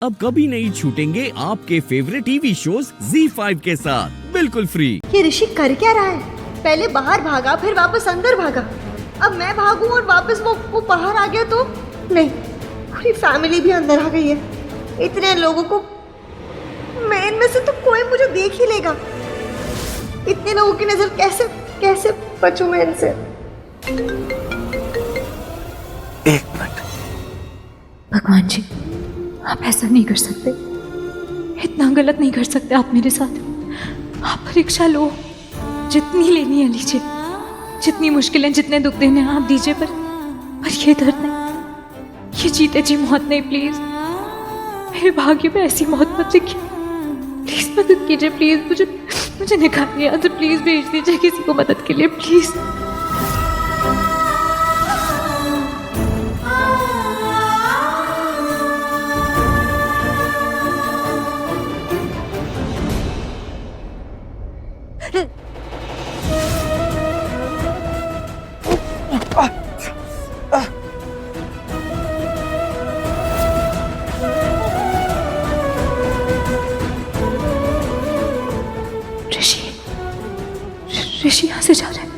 अब कभी नहीं छूटेंगे आपके फेवरेट टीवी शोज ZEE5 के साथ बिल्कुल फ्री। ये ऋषि कर क्या रहा है? पहले बाहर भागा, फिर वापस अंदर भागा। अब मैं भागूं और वापस वो बाहर आ गया तो नहीं, पूरी फैमिली भी अंदर आ गई है। इतने लोगों को, मैं इनमें से तो कोई मुझे देख ही लेगा। इतने लोगों की नजर कैसे बचूं मैं इनसे? एक मिनट। भगवान जी, आप ऐसा नहीं कर सकते, इतना गलत नहीं कर सकते आप मेरे साथ। आप परीक्षा लो, जितनी लेनी है लीजिए, जितनी मुश्किलें, जितने दुख देने हैं आप दीजिए, पर ये दर्द नहीं, ये जीते जी मौत नहीं। प्लीज मेरे भाग्य में ऐसी मौत मत लिखिए, प्लीज मदद कीजिए, प्लीज मुझे निकालिए यहाँ से, प्लीज भेज दीजिए किसी को मदद के लिए, प्लीज। ऋषि यहाँ से जा रहे हैं।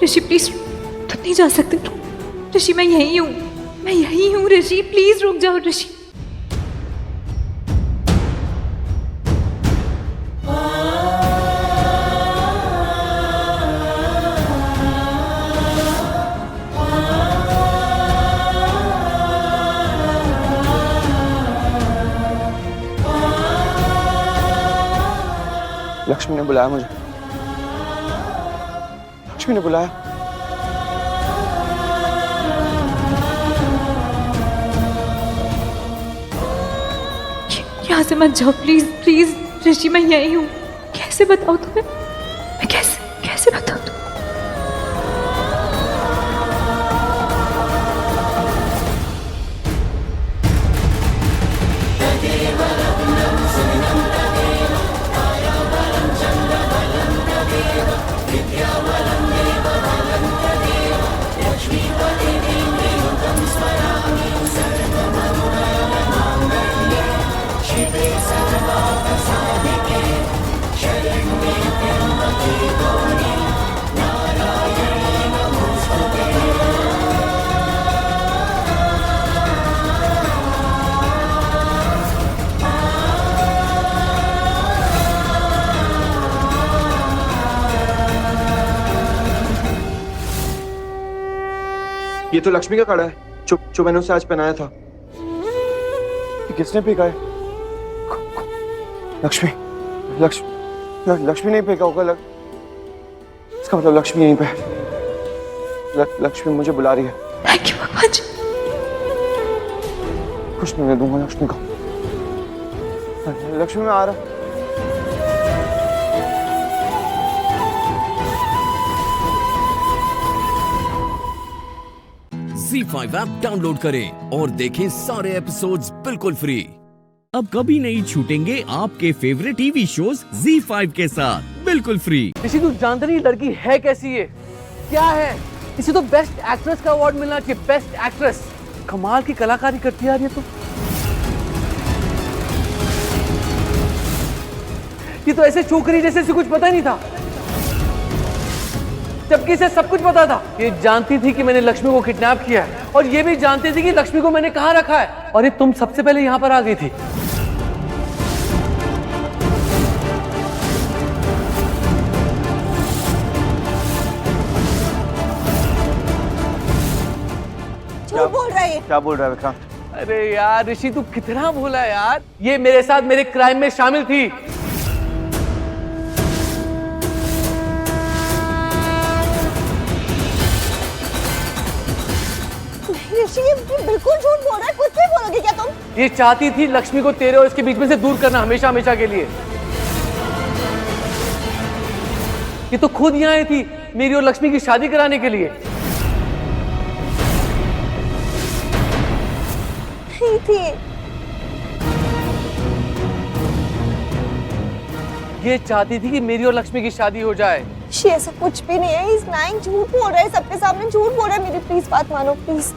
ऋषि प्लीज, तुम नहीं जा सकते। ऋषि मैं यही हूँ ऋषि, प्लीज रुक जाओ ऋषि। लक्ष्मी ने बुलाया मुझे, लक्ष्मी ने बुलाया। यहाँ से मत जाओ प्लीज ऋषि, मैं यही हूँ। कैसे बताऊँ तुम्हें, मैं कैसे बताऊँ तुम्हें? ये तो लक्ष्मी का कड़ा है जो मैंने उसे आज पहनाया था। ये किसने फेंका है? लक्ष्मी नहीं फेंका होगा। इसका मतलब लक्ष्मी यहीं पे है। लक्ष्मी मुझे बुला रही है। थैंक यू भगवान जी। कुछ नहीं दूंगा लक्ष्मी को। लक्ष्मी में आ रहा। ZEE5 ऐप डाउनलोड करें और देखें सारे एपिसोड्स बिल्कुल फ्री। अब कभी नहीं छूटेंगे आपके फेवरेट टीवी शोज ZEE5 के साथ बिल्कुल फ्री। ऋषि तू जानता नहीं लड़की है कैसी है, क्या है? इसे तो बेस्ट एक्ट्रेस का अवार्ड मिलना चाहिए, बेस्ट एक्ट्रेस। कमाल की कलाकारी करती है यार ये तो। ये तो ऐसे छोकरी जैसे इसे कुछ पता ही नहीं था, जबकि इसे सब कुछ पता था। ये जानती थी कि मैंने लक्ष्मी को किडनैप किया है, और ये भी जानती थी कि लक्ष्मी को मैंने कहाँ रखा है, और ये तुम सबसे पहले यहाँ पर आ गई थी। क्या बोल रहा है विक्रांत? अरे यार ऋषि तू कितना भोला है यार। ये मेरे साथ मेरे क्राइम में शामिल थी। ऋषि ये बिल्कुल झूठ बोल रहा है। कुछ नहीं बोलोगे क्या तुम? ये चाहती थी लक्ष्मी को तेरे और इसके बीच में से दूर करना, हमेशा हमेशा के लिए। ये तो खुद यहाँ आई थी मेरी और लक्ष्मी की शादी कराने के लिए। नहीं थी। ये चाहती थी कि मेरी और लक्ष्मी की शादी हो जाए। ऐसा कुछ भी नहीं है। इस नाइन झूठ बोल रहा है, सबके सामने झूठ बोल रहा है। मेरी प्लीज बात मानो, प्लीज।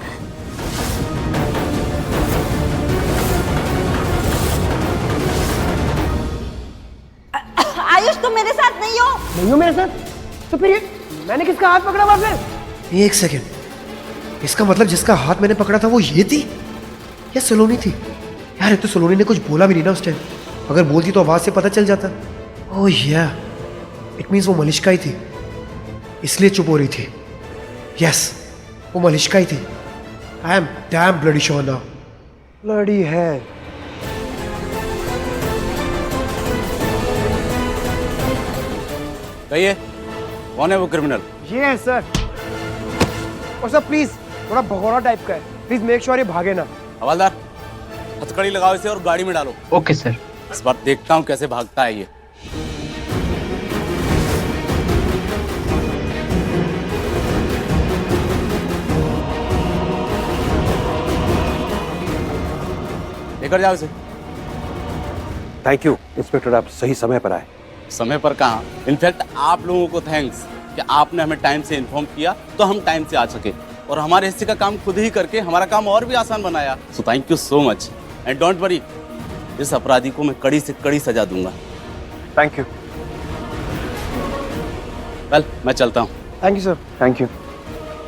नहीं हो मेरे साथ? तो फिर ये मैंने किसका हाथ पकड़ा हुआ फिर? एक सेकेंड, इसका मतलब जिसका हाथ मैंने पकड़ा था वो ये थी या सलोनी थी? यार ये तो सलोनी ने कुछ बोला भी नहीं ना उस टाइम, अगर बोलती तो आवाज से पता चल जाता। ओह या, इट मीन्स वो मलिश्का ही थी, इसलिए चुप हो रही थी। यस, वो मलिश्का ही थी। I am damn bloody sure now. Bloody है। कहिए, कौन है वो क्रिमिनल? ये है सर। और सर प्लीज, थोड़ा भगोड़ा टाइप का है, प्लीज मेक श्योर ये भागे ना। हवलदार, हथकड़ी लगाओ इसे और गाड़ी में डालो। Okay sir. इस बार देखता हूँ कैसे भागता है ये। लेकर जाओ इसे। थैंक यू इंस्पेक्टर, आप सही समय पर आए। समय पर कहाँ, इनफैक्ट आप लोगों को थैंक्स कि आपने हमें टाइम से इन्फॉर्म किया तो हम टाइम से आ सके और हमारे हिस्से का काम खुद ही करके हमारा काम और भी आसान बनाया। So thank you so much and don't worry, इस अपराधी को मैं कड़ी से कड़ी सजा दूंगा। Thank you. वेल, मैं चलता हूँ। Thank you sir. Thank you.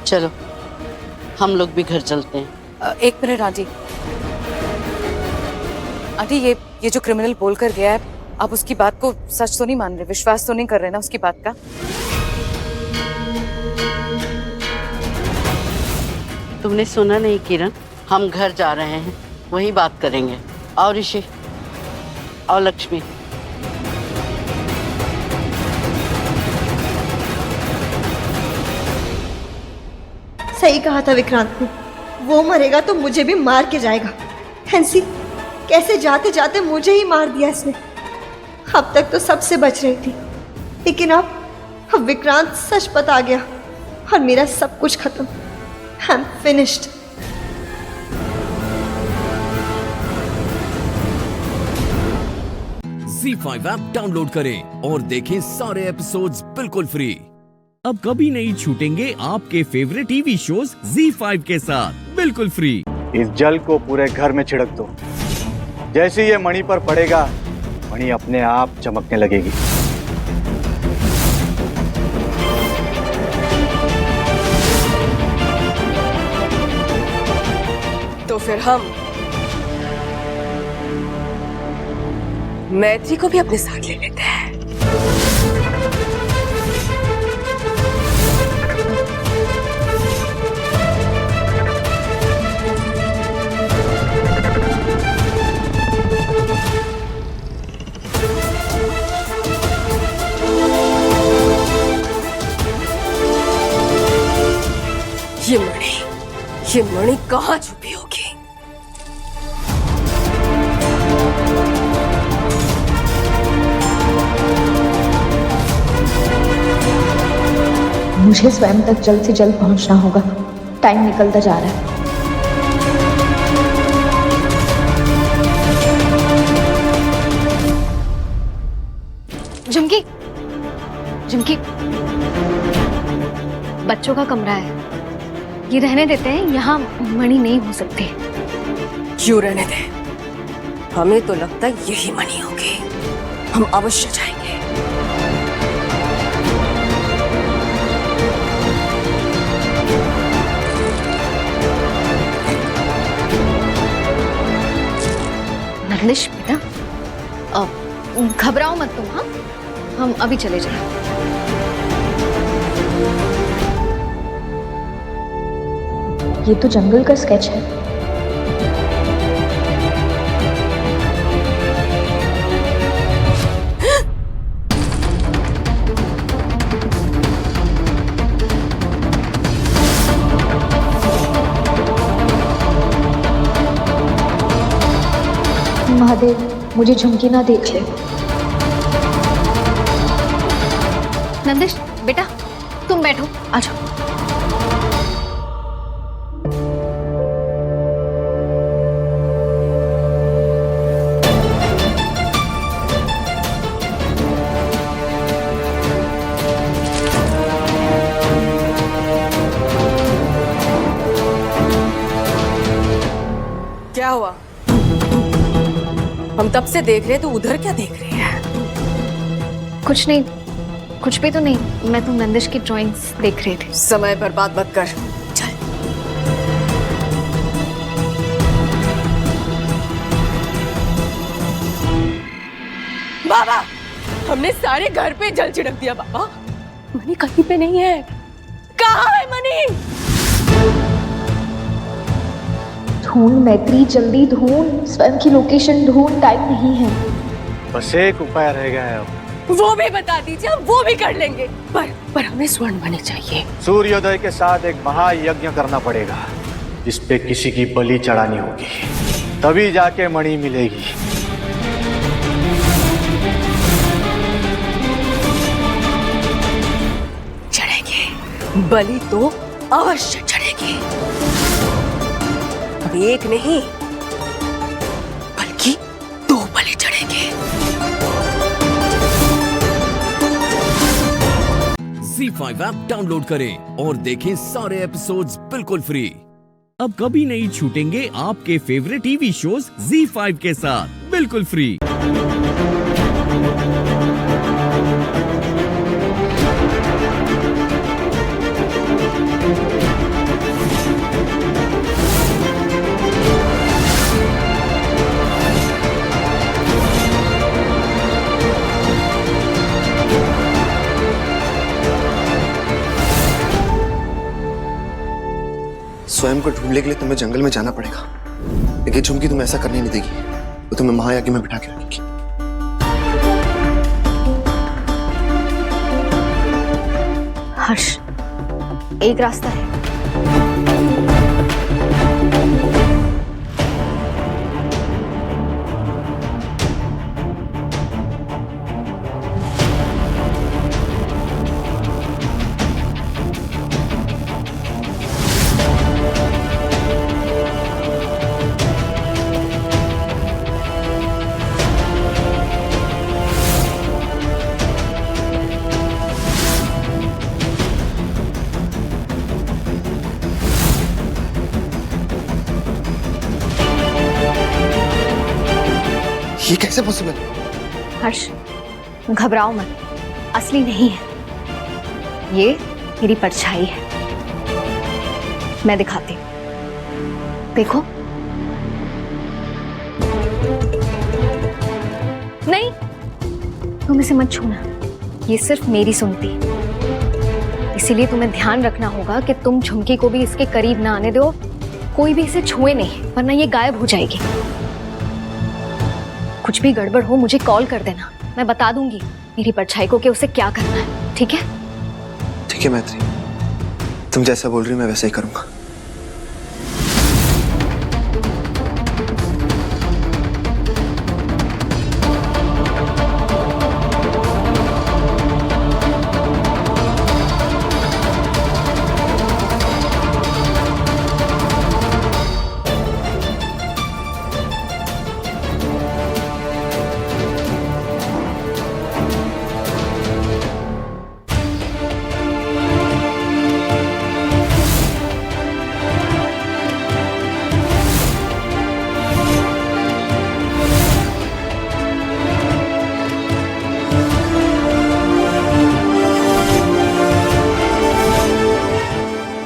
चलो हम लोग भी घर चलते हैं। एक मिनट आंटी। आंटी, ये जो क्रिमिनल बोल कर गया है, आप उसकी बात को सच तो नहीं मान रहे, विश्वास तो नहीं कर रहे ना उसकी बात का? तुमने सुना नहीं किरण, हम घर जा रहे हैं, वही बात करेंगे। और ऋषि और लक्ष्मी, सही कहा था विक्रांत ने, वो मरेगा तो मुझे भी मार के जाएगा। हैंसी, कैसे जाते जाते मुझे ही मार दिया इसने। अब तक तो सबसे बच रही थी, लेकिन अब विक्रांत सच बता गया और मेरा सब कुछ खत्म। I am finished. ZEE5 app download करें और देखें सारे एपिसोड्स बिल्कुल फ्री। अब कभी नहीं छूटेंगे आपके फेवरेट टीवी शोज ZEE5 के साथ बिल्कुल फ्री। इस जल को पूरे घर में छिड़क दो, जैसे ये मणि पर पड़ेगा मणि अपने आप चमकने लगेगी। तो फिर हम मैत्री को भी अपने साथ ले लेते हैं। ये मणि कहाँ छुपी होगी? मुझे स्वयं तक जल्द से जल्द पहुंचना होगा, टाइम निकलता जा रहा है। झुमकी, झुमकी, बच्चों का कमरा है, ये रहने देते हैं, यहाँ मणि नहीं हो सकते। क्यों रहने दे? हमें तो लगता है यही मणि होगी, हम अवश्य जाएंगे। नंदिश बेटा, घबराओ मत तुम। हाँ, हम अभी चले जाएं। ये तो जंगल का स्केच है। महादेव, मुझे झुमकी ना देख ले। नंदिश बेटा, तुम बैठो, आ जाओ। क्या हुआ? हम तब से देख रहे, तो उधर क्या देख रही है? कुछ नहीं, कुछ भी तो नहीं, मैं तो नंदिश की ड्राइंग्स देख रही थी। समय बर्बाद मत कर, चल। बाबा, हमने सारे घर पे जल छिड़क दिया। बाबा, मनी कहीं पे नहीं है। कहाँ है मनी? ढूंढ मैत्री, जल्दी ढूंढ, स्वयं की लोकेशन ढूंढ, टाइम नहीं है। बस एक उपाय रह गया है अब। वो भी बता दीजिए, हम वो भी कर लेंगे। पर हमें स्वर्ण मणि चाहिए। सूर्योदय के साथ एक महायज्ञ करना पड़ेगा, जिस पे किसी की बलि चढ़ानी होगी, तभी जाके मणि मिलेगी। चढ़ेगी, बलि तो अवश्य चढ़ेगी। अब एक नहीं बल्कि 2 बलि चढ़ेंगे। ZEE5 ऐप डाउनलोड करें और देखें सारे एपिसोड्स बिल्कुल फ्री। अब कभी नहीं छूटेंगे आपके फेवरेट टीवी शोज ZEE5 के साथ बिल्कुल फ्री। स्वयं को ढूंढने के लिए तुम्हें जंगल में जाना पड़ेगा, लेकिन झुमकी तुम्हें ऐसा करने नहीं देगी। वो तुम्हें महायज्ञ में बिठा के रखेगी। हर्ष, एक रास्ता है। ये कैसे पॉसिबल? हर्ष, घबराओ मत, असली नहीं है ये, मेरी परछाई है। मैं दिखाती हूँ, देखो। नहीं, तुम इसे मत छूना, ये सिर्फ मेरी सुनती है। इसीलिए तुम्हें ध्यान रखना होगा कि तुम झुमकी को भी इसके करीब ना आने दो। कोई भी इसे छुए नहीं, वरना ये गायब हो जाएगी। कुछ भी गड़बड़ हो मुझे कॉल कर देना, मैं बता दूंगी मेरी परछाई को कि उसे क्या करना है। ठीक है? ठीक है मैत्री, तुम जैसा बोल रही हो मैं वैसा ही करूंगा।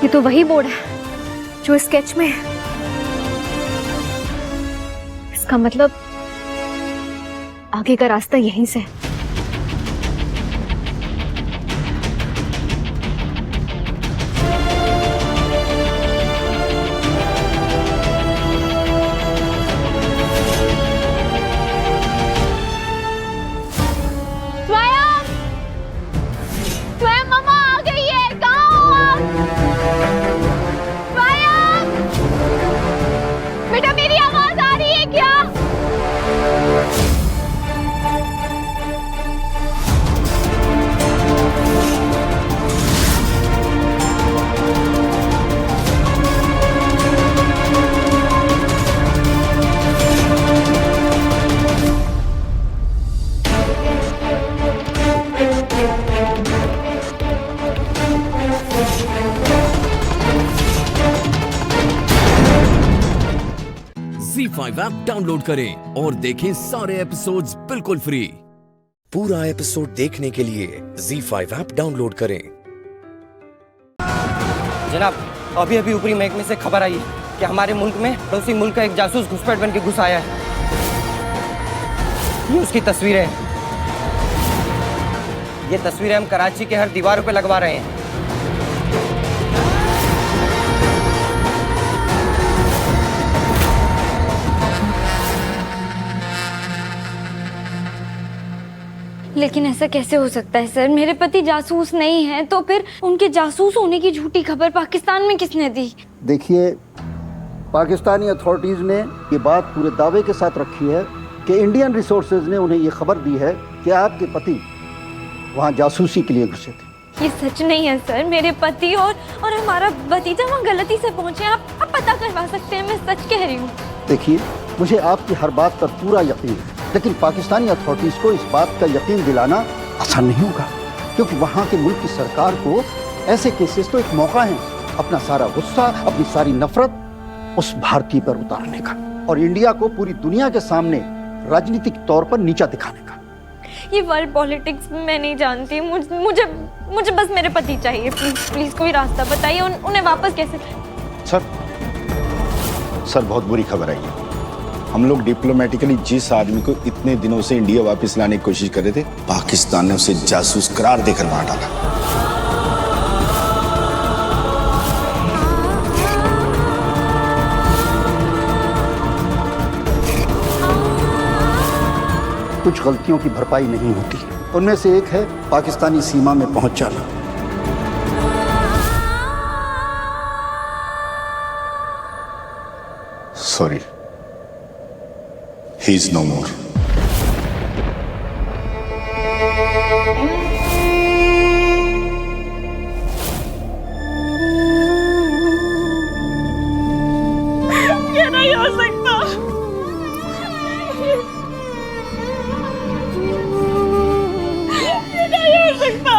ये तो वही बोर्ड है जो स्केच में है। इसका मतलब आगे का रास्ता यहीं से है। ZEE5 ऐप डाउनलोड करें और देखें सारे एपिसोड्स बिल्कुल फ्री। पूरा एपिसोड देखने के लिए ZEE5 ऐप डाउनलोड करें। जनाब, अभी अभी ऊपरी महकमे से खबर आई है कि हमारे मुल्क में पड़ोसी मुल्क का एक जासूस घुसपैठ बन के घुस आया है। ये उसकी तस्वीरें हैं। ये तस्वीरें हम कराची के हर दीवारों पे लगवा रहे हैं। लेकिन ऐसा कैसे हो सकता है सर? मेरे पति जासूस नहीं है, तो फिर उनके जासूस होने की झूठी खबर पाकिस्तान में किसने दी? देखिए, पाकिस्तानी अथॉरिटीज़ ने ये बात पूरे दावे के साथ रखी है कि इंडियन रिसोर्सेज ने उन्हें ये खबर दी है कि आपके पति वहाँ जासूसी के लिए घुसे थे। ये सच नहीं है सर। मेरे पति और हमारा भतीजा वहाँ गलती से पहुँचे। आप पता करवा सकते हैं, मैं सच कह रही हूँ। देखिए, मुझे आपकी हर बात पर पूरा यकीन है, लेकिन पाकिस्तानी अथॉरिटीज़ को इस बात का यकीन दिलाना आसान नहीं होगा, क्योंकि वहाँ के मुल्क की सरकार को ऐसे केसेस तो एक मौका है अपना सारा गुस्सा, अपनी सारी नफरत उस भारतीय पर उतारने का और इंडिया को पूरी दुनिया के सामने राजनीतिक तौर पर नीचा दिखाने का। ये वर्ल्ड पॉलिटिक्स मैं नहीं जानती। मुझे बस मेरे पति चाहिए। प्लीज कोई रास्ता बताइए। उन्हें वापस कैसे? सर बहुत बुरी खबर आई है। हम लोग डिप्लोमेटिकली जिस आदमी को इतने दिनों से इंडिया वापस लाने की कोशिश कर रहे थे, पाकिस्तान ने उसे जासूस करार देकर मार डाला। कुछ गलतियों की भरपाई नहीं होती, उनमें से एक है पाकिस्तानी सीमा में पहुंच जाना। Sorry, he is no more. ये नहीं हो सकता। ये नहीं हो सकता।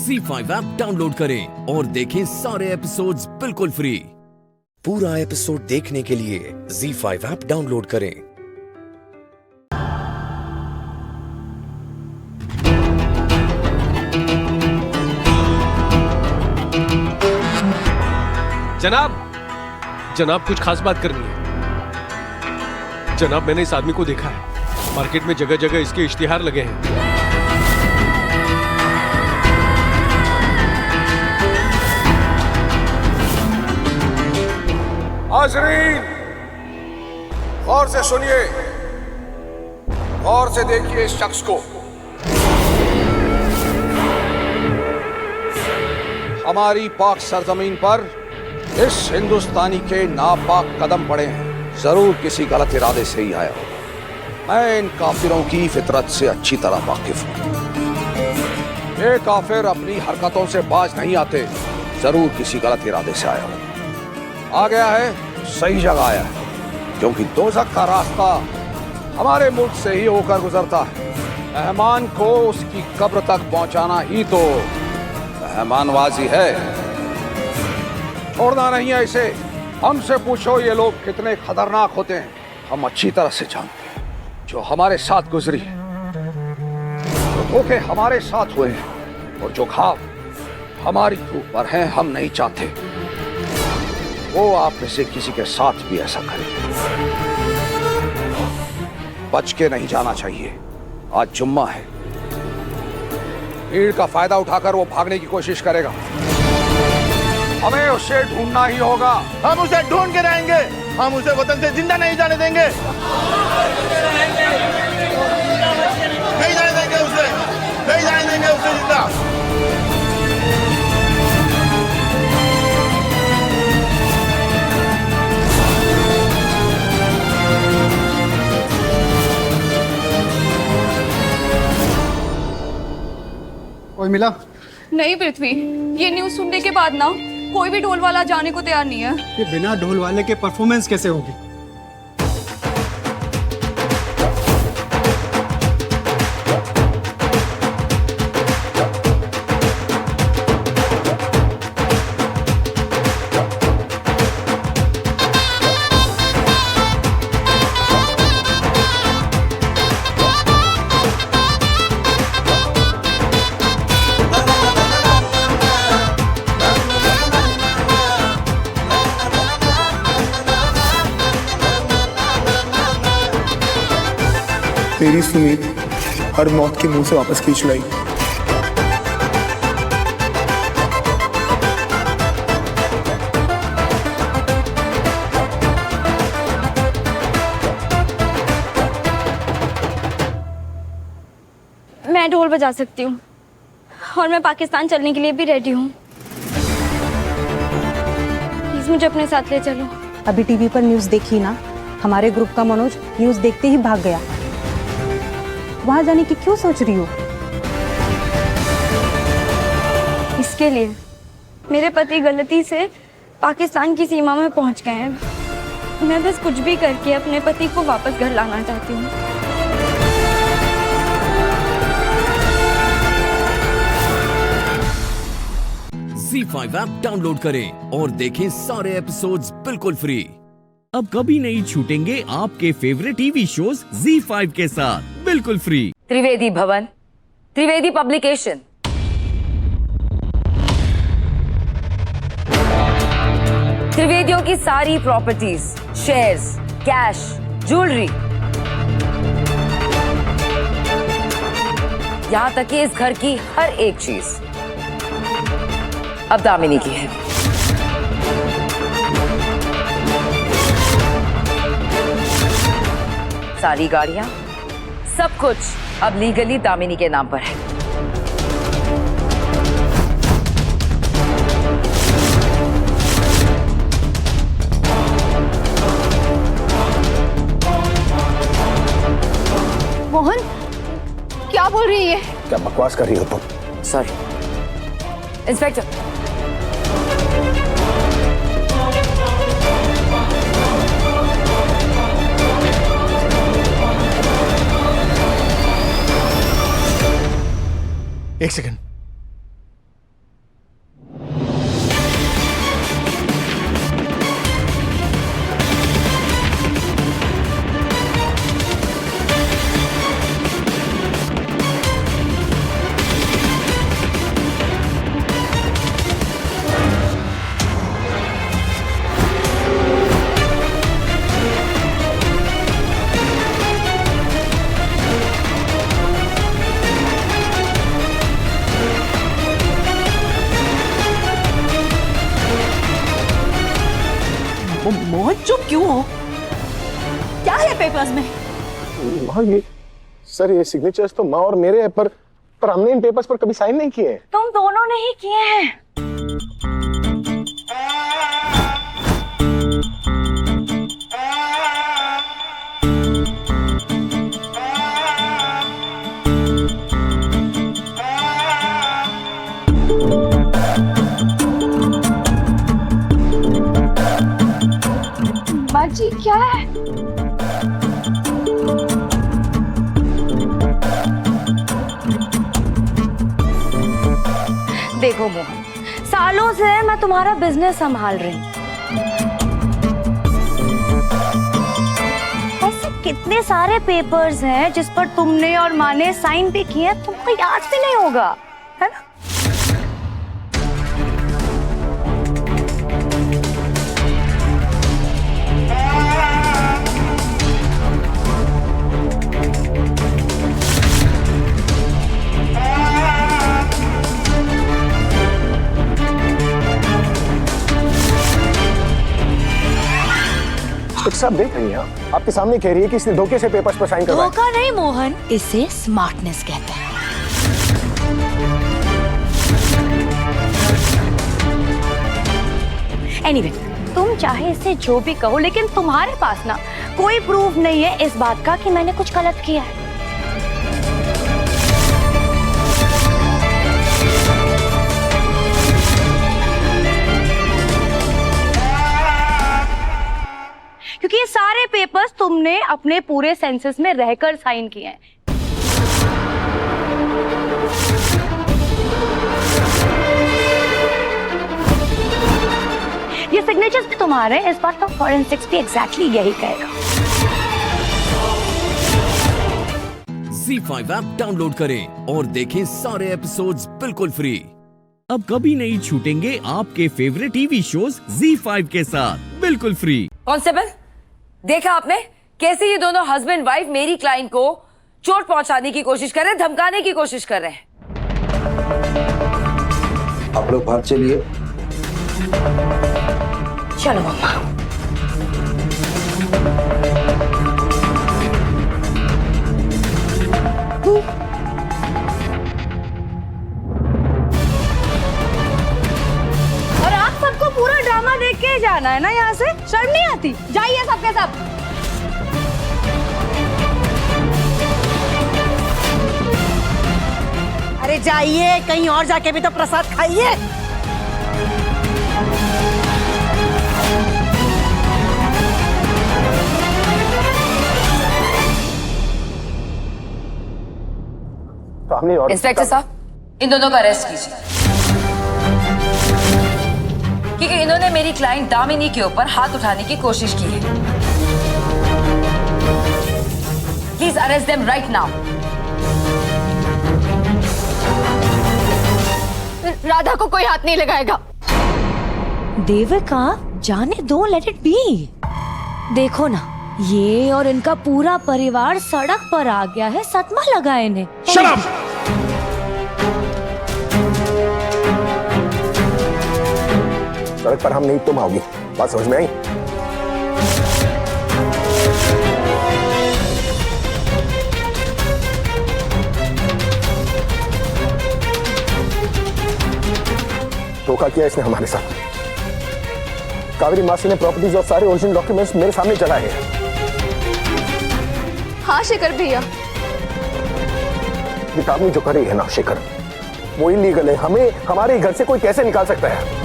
ZEE5 ऐप डाउनलोड करें और देखें सारे एपिसोड्स बिल्कुल फ्री। पूरा एपिसोड देखने के लिए ZEE5 ऐप डाउनलोड करें। जनाब कुछ खास बात करनी है। जनाब, मैंने इस आदमी को देखा है। मार्केट में जगह जगह इसके इश्तिहार लगे हैं। हाज़रीन, गौर से सुनिए, गौर से देखिए इस शख्स को। हमारी पाक सरजमीन पर इस हिंदुस्तानी के नापाक कदम पड़े हैं। जरूर किसी गलत इरादे से ही आया हो। मैं इन काफिरों की फितरत से अच्छी तरह वाकिफ हूं। ये काफिर अपनी हरकतों से बाज नहीं आते। जरूर किसी गलत इरादे से आया हो। आ गया है, सही जगह आया है, क्योंकि दोज़ख का रास्ता हमारे मुल्क से ही होकर गुजरता है। मेहमान को उसकी कब्र तक पहुंचाना ही तो मेहमानवाजी है। छोड़ना नहीं है इसे। हमसे पूछो ये लोग कितने खतरनाक होते हैं, हम अच्छी तरह से जानते हैं। जो हमारे साथ गुजरी है, जो धोखे हमारे साथ हुए हैं और जो घाव हमारी रूह पर हैं, हम नहीं चाहते वो आप में से किसी के साथ भी ऐसा करे। बच के नहीं जाना चाहिए। आज जुम्मा है, भीड़ का फायदा उठाकर वो भागने की कोशिश करेगा। हमें उसे ढूंढना ही होगा। हम उसे ढूंढ के रहेंगे। हम उसे वतन से जिंदा नहीं जाने देंगे। नहीं जाने देंगे उसे, नहीं जाने देंगे उसे जिंदा। कोई मिला? नहीं पृथ्वी, ये न्यूज़ सुनने के बाद ना कोई भी ढोल वाला जाने को तैयार नहीं है। ये बिना ढोल वाले के परफॉर्मेंस कैसे होगी? तेरी सुमीत हर मौत के मुंह से वापस खींच लाई। मैं ढोल बजा सकती हूँ और मैं पाकिस्तान चलने के लिए भी रेडी हूँ। प्लीज मुझे अपने साथ ले चलो। अभी टीवी पर न्यूज़ देखी ना, हमारे ग्रुप का मनोज न्यूज़ देखते ही भाग गया। वहां जाने की क्यों सोच रही हो? इसके लिए मेरे पति गलती से पाकिस्तान की सीमा में पहुंच गए हैं। मैं बस कुछ भी करके अपने पति को वापस घर लाना चाहती हूँ। ZEE5 ऐप डाउनलोड करें और देखें सारे एपिसोड्स बिल्कुल फ्री। अब कभी नहीं छूटेंगे आपके फेवरेट टीवी शोज ZEE5 के साथ बिल्कुल फ्री। त्रिवेदी भवन, त्रिवेदी पब्लिकेशन, त्रिवेदियों की सारी प्रॉपर्टीज, शेयर्स, कैश, ज्वेलरी, यहां तक कि इस घर की हर एक चीज अब दामिनी की है। सारी गाड़ियां, सब कुछ अब लीगली दामिनी के नाम पर है। मोहन, क्या बोल रही है? क्या बकवास कर रही हो तुम? Sorry inspector. एक सेकंड। मोहन चुप क्यों हो? क्या है पेपर्स में? माँ ये सर, ये सिग्नेचर्स तो माँ और मेरे हैं, पर हमने इन पेपर्स पर कभी साइन नहीं किए हैं। तुम दोनों ने ही किए हैं। बाजी क्या है? देखो मोहन, सालों से मैं तुम्हारा बिजनेस संभाल रही हूँ। ऐसे कितने सारे पेपर्स हैं जिस पर तुमने और माँ ने साइन भी किए, तुमको याद भी नहीं होगा, है ना? सब देख रही हैं आपके सामने कह रही है कि इसने धोखे से पेपर्स पर साइन करवाए। धोखा नहीं मोहन, इसे स्मार्टनेस कहते हैं। एनीवे, तुम चाहे इसे जो भी कहो, लेकिन तुम्हारे पास ना कोई प्रूफ नहीं है इस बात का कि मैंने कुछ गलत किया है। क्योंकि ये सारे पेपर्स तुमने अपने पूरे सेंसेस में रहकर साइन किए हैं। ये सिग्नेचर्स भी तुम्हारे, इस बार तो फॉरेंसिक्स भी एग्जैक्टली यही कहेगा। ZEE5 ऐप डाउनलोड करें और देखें सारे एपिसोड्स बिल्कुल फ्री। अब कभी नहीं छूटेंगे आपके फेवरेट टीवी शोज ZEE5 के साथ बिल्कुल फ्री। कांस्टेबल, देखा आपने कैसे ये दोनों हस्बैंड वाइफ मेरी क्लाइंट को चोट पहुंचाने की कोशिश कर रहे हैं, धमकाने की कोशिश कर रहे हैं। आप लोग बाहर चलिए। चलो मम्मा। और आप सबको पूरा ड्रामा देख के जाना है ना यहाँ से? शर्म नहीं आती? जाइए सबके सब। अरे जाइए, कहीं और जाके भी तो प्रसाद खाइए। इंस्पेक्टर साहब, इन दोनों का अरेस्ट कीजिए, क्योंकि इन्होंने मेरी क्लाइंट दामिनी के ऊपर हाथ उठाने की कोशिश की है। Please arrest them right now. Radha को कोई हाथ नहीं लगाएगा। देविका, जाने दो, लेट इट बी। देखो ना, ये और इनका पूरा परिवार सड़क पर आ गया है, सदमा लगा इन्हें। Shut up! सड़क पर हम नहीं, तुम आओगी। बात समझ में आई? धोखा किया इसने हमारे साथ। कावेरी मासी ने प्रॉपर्टीज और सारे ओरिजिनल डॉक्यूमेंट्स मेरे सामने जलाए हैं। हाँ शेखर भैया, ये कामनी जो कर रही है ना शेखर, वो इलीगल है। हमें हमारे घर से कोई कैसे निकाल सकता है?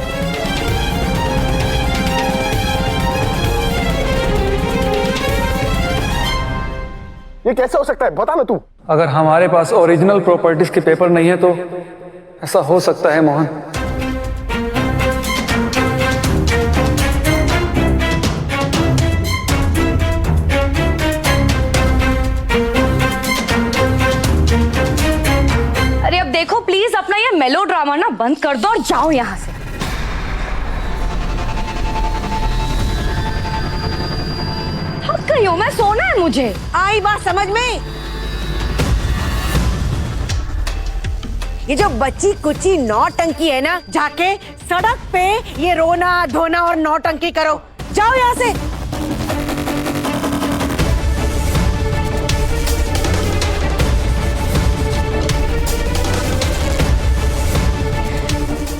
ये कैसे हो सकता है, बता ना तू। अगर हमारे पास ओरिजिनल प्रॉपर्टीज के पेपर नहीं है तो ऐसा हो सकता है मोहन। अरे अब देखो प्लीज, अपना ये मेलो ड्रामा ना बंद कर दो और जाओ यहाँ से। थक गई हूँ मैं, सोना है मुझे। आई बात समझ में? ये जो बच्ची कुची नौटंकी है ना, जाके सड़क पे ये रोना धोना और नौटंकी करो। जाओ यहाँ से।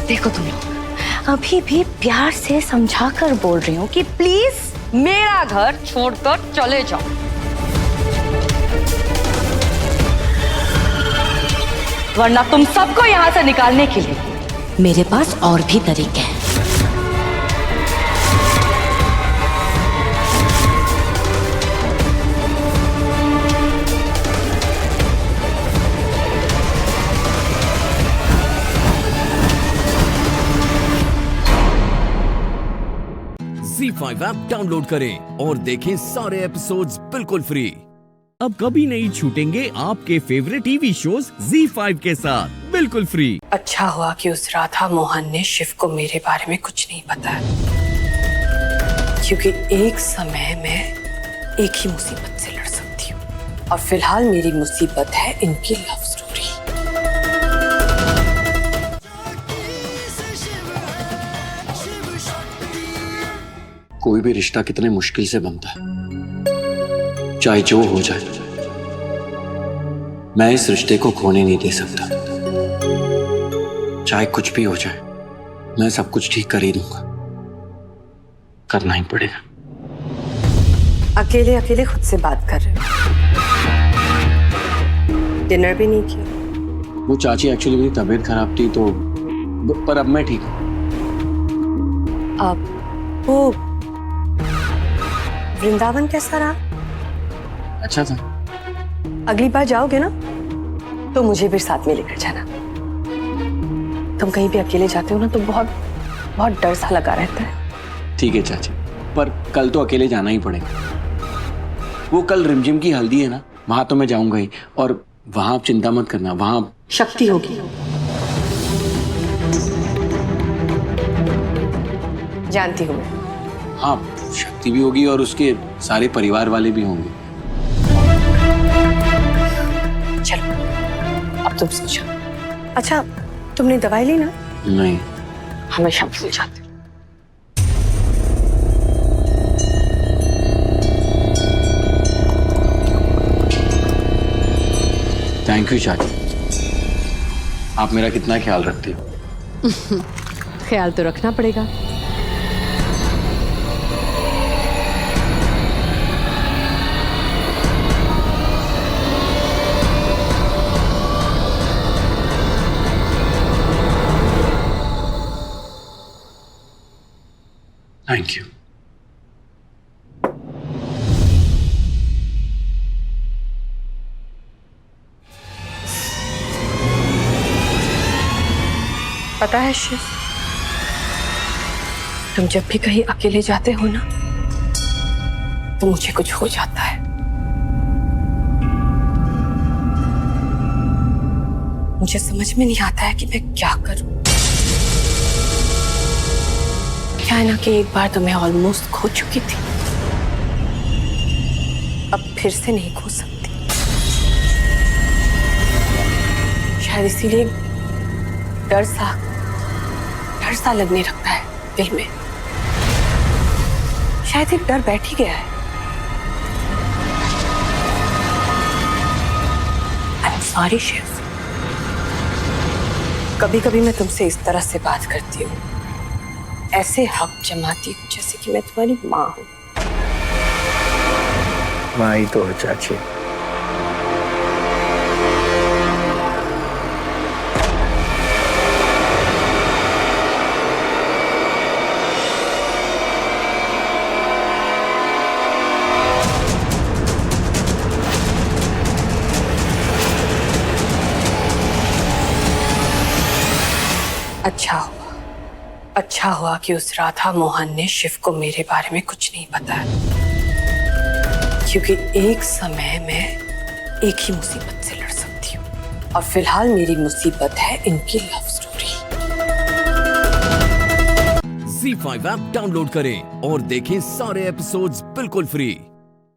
देखो तुम लोग, अभी भी प्यार से समझा कर बोल रही हूँ कि प्लीज मेरा घर छोड़कर चले जाओ। वरना तुम सबको यहाँ से निकालने के लिए मेरे पास और भी तरीके हैं। ZEE5 Z5 ऐप डाउनलोड करें और देखें सारे एपिसोड्स बिल्कुल फ्री। अब कभी नहीं छूटेंगे आपके फेवरेट टीवी शोज Z5 के साथ बिल्कुल फ्री। अच्छा हुआ कि उस राधा मोहन ने शिव को मेरे बारे में कुछ नहीं बताया, क्योंकि एक समय में एक ही मुसीबत से लड़ सकती हूँ, और फिलहाल मेरी मुसीबत है इनकी लव स्टोरी। कोई भी रिश्ता कितने मुश्किल से बनता है, चाहे जो हो जाए, मैं इस रिश्ते को खोने नहीं दे सकता। चाहे कुछ भी हो जाए, मैं सब कुछ ठीक कर ही दूंगा, करना ही पड़ेगा। अकेले अकेले खुद से बात कर रहे हो, डिनर भी नहीं किया? वो चाची एक्चुअली मेरी तबीयत खराब थी तो, पर अब मैं ठीक हूँ। अब वो वृंदावन कैसा रहा? अच्छा था। अगली बार जाओगे ना तो मुझे भी साथ में लेकर जाना। तुम कहीं भी अकेले जाते हो ना तो बहुत बहुत डर सा लगा रहता है। ठीक है चाची, पर कल तो अकेले जाना ही पड़ेगा। वो कल रिमझिम की हल्दी है ना, वहां तो मैं जाऊंगा ही, और वहां आप चिंता मत करना, वहां शक्ति होगी। जानती हूँ मैं। हाँ, शक्ति भी होगी और उसके सारे परिवार वाले भी होंगे। चलो अब तुम सो जाओ। अच्छा, तुमने दवाई ली ना? नहीं। हमेशा भूल जाते। थैंक यू चाची, आप मेरा कितना ख्याल रखते हो। ख्याल तो रखना पड़ेगा। Thank you. पता है शिव, तुम जब भी कहीं अकेले जाते हो ना तो मुझे कुछ हो जाता है। मुझे समझ में नहीं आता है कि मैं क्या करूं। क्या है ना कि एक बार तो मैं ऑलमोस्ट खो चुकी थी, अब फिर से नहीं खो सकती। शायद इसीलिए डर सा लगने लगता है दिल में। शायद एक डर बैठ ही गया है। आई एम सॉरी शिव, कभी कभी मैं तुमसे इस तरह से बात करती हूँ, ऐसे हक जमाती हूँ जैसे कि मैं तुम्हारी माँ हूँ। माँ ही तो हो चाची। अच्छा हुआ कि उस राधा मोहन ने शिव को मेरे बारे में कुछ नहीं बताया, क्योंकि एक समय में एक ही मुसीबत से लड़ सकती हूँ, और फिलहाल मेरी मुसीबत है इनकी love story. Z5 app download करें और देखें सारे एपिसोड्स बिल्कुल फ्री।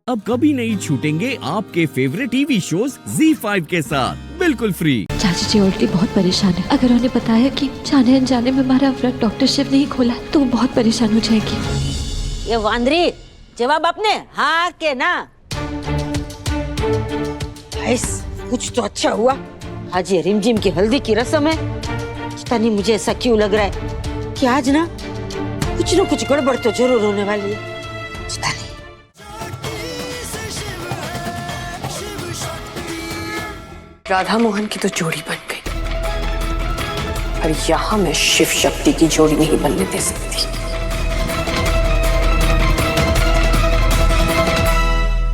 अब कभी नहीं छूटेंगे आपके फेवरेट टीवी शोज Z5 के साथ बिल्कुल फ्री। चाची जी ऑलरेडी बहुत परेशान है। अगर उन्हें पता है कि जाने अनजाने में हमारा व्रत डॉक्टर शिव ने ही खोला तो वो बहुत परेशान हो जाएगी। ये वांदरी, जवाब आपने हाँ के ना? कुछ तो अच्छा हुआ। आज ये रिमझिम की हल्दी की रस्म है। पता नहीं मुझे ऐसा क्यों लग रहा है कि आज ना कुछ गड़बड़ तो जरूर होने वाली है। पता नहीं। राधा मोहन की तो जोड़ी बन गई, और यहाँ मैं शिव शक्ति की जोड़ी नहीं बनने दे सकती।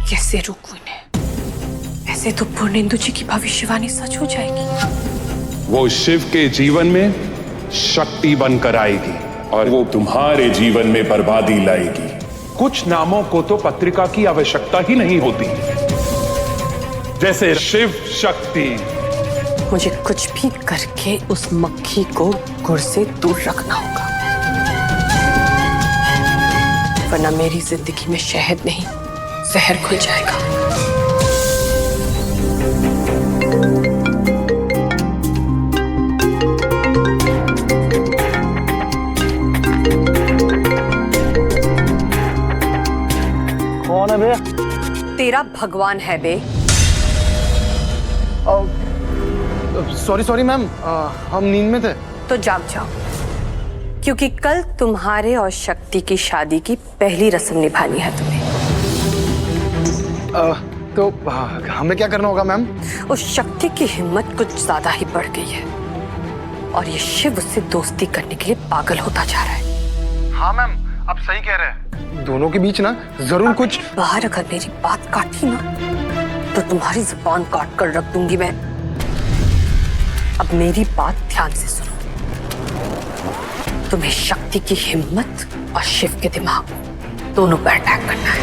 कैसे रोकूं इन्हें? ऐसे तो पूर्णेंदु जी की भविष्यवाणी सच हो जाएगी। वो शिव के जीवन में शक्ति बनकर आएगी और वो तुम्हारे जीवन में बर्बादी लाएगी। कुछ नामों को तो पत्रिका की आवश्यकता ही नहीं होती, जैसे शिव शक्ति। मुझे कुछ भी करके उस मक्खी को गुड़ से दूर रखना होगा, वरना मेरी जिंदगी में शहद नहीं जहर घुल जाएगा। कौन है बे? तेरा भगवान है बे। सॉरी मैम, हम नींद में थे। तो जाग जाओ, क्योंकि कल तुम्हारे और शक्ति की शादी की पहली रस्म निभानी है तुम्हें। तो हमें क्या करना होगा मैम? उस शक्ति की हिम्मत कुछ ज्यादा ही बढ़ गई है और ये शिव उससे दोस्ती करने के लिए पागल होता जा रहा है। हाँ मैम, आप सही कह रहे हैं। दोनों के बीच ना जरूर कुछ। बाहर अगर मेरी बात काटी ना तो तुम्हारी जुबान काट कर रख दूंगी मैं। अब मेरी बात ध्यान से सुनो। तुम्हें शक्ति की हिम्मत और शिव के दिमाग दोनों पर अटैक करना है।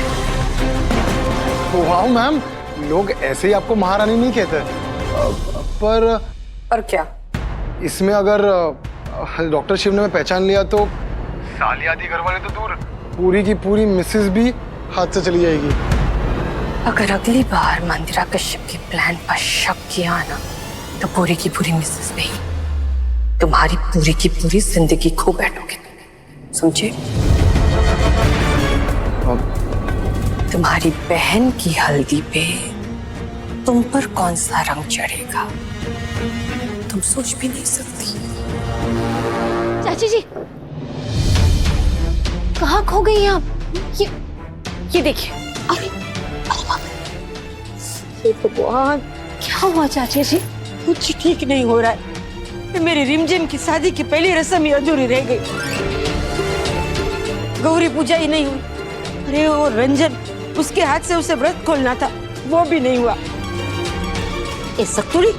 वाह मैम, लोग ऐसे ही आपको महारानी नहीं कहते। पर क्या इसमें अगर डॉक्टर शिव ने मैं पहचान लिया तो साली आदि घर वाले तो दूर, पूरी की पूरी मिसेस भी हाथ से चली जाएगी। अगर अगली बार मंदिरा कश्यप के प्लान पर शक किया ना तो पूरी की पूरी मिसेस नहीं, तुम्हारी पूरी की पूरी जिंदगी खो बैठोगे, समझे? तुम्हारी बहन की हल्दी पे तुम पर कौन सा रंग चढ़ेगा तुम सोच भी नहीं सकती। चाची जी, कहाँ खो गई आप? ये देखिए। अरे भगवान, क्या हुआ चाची जी? कुछ ठीक नहीं हो रहा है। मेरी रिमझिम की शादी की पहली रस्म ही अधूरी रह गई। गौरी पूजा ही नहीं हुई। अरे वो रंजन, उसके हाथ से उसे व्रत खोलना था, वो भी नहीं हुआ। ए सतुड़ी,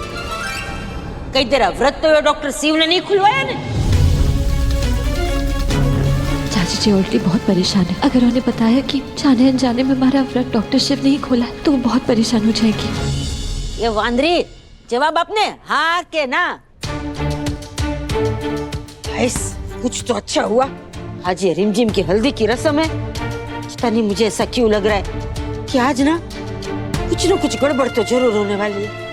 कई तेरा व्रत तो डॉक्टर शिव ने नहीं खुलवाया ना? चाची जी ऑलरेडी बहुत परेशान है। अगर उन्हें पता है कि जाने अनजाने में हमारा व्रत डॉक्टर शिव ने ही खोला है तो वो बहुत परेशान हो जाएगी। ये वांदरी, जवाब आपने हाँ के ना? कुछ तो अच्छा हुआ। आज ये रिमझिम की हल्दी की रस्म है। पता नहीं मुझे ऐसा क्यों लग रहा है कि आज ना कुछ गड़बड़ तो जरूर होने वाली है।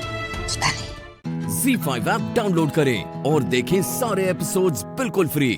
ZEE5 ऐप डाउनलोड करें और देखें सारे एपिसोड्स बिल्कुल फ्री।